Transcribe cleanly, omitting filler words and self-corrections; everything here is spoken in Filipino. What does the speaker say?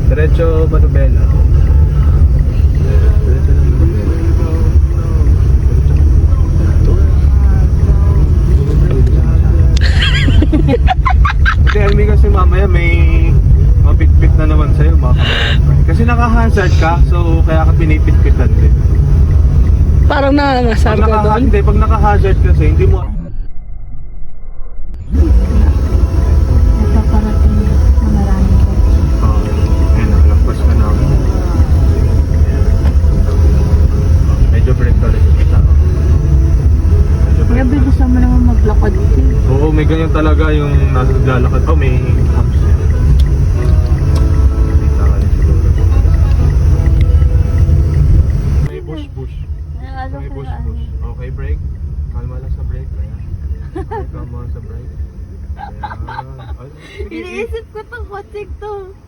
Diretso Manubela. Diretso ng Manubela. Tell me kasi mamaya may mapitpit na naman sa'yo, kasi naka-hazard ka, so kaya ka pinipitpitan din. Parang nangangasar ka doon. Hindi, pag naka-hazard kasi, hindi mo... Napaparating na maraming ko. Okay, ayun, nalagpas ka na ako. Medyo break ulit kita. Kaya bilis naman naman maglakad. Oo, may ganyan talaga yung naglalakad. Oh, may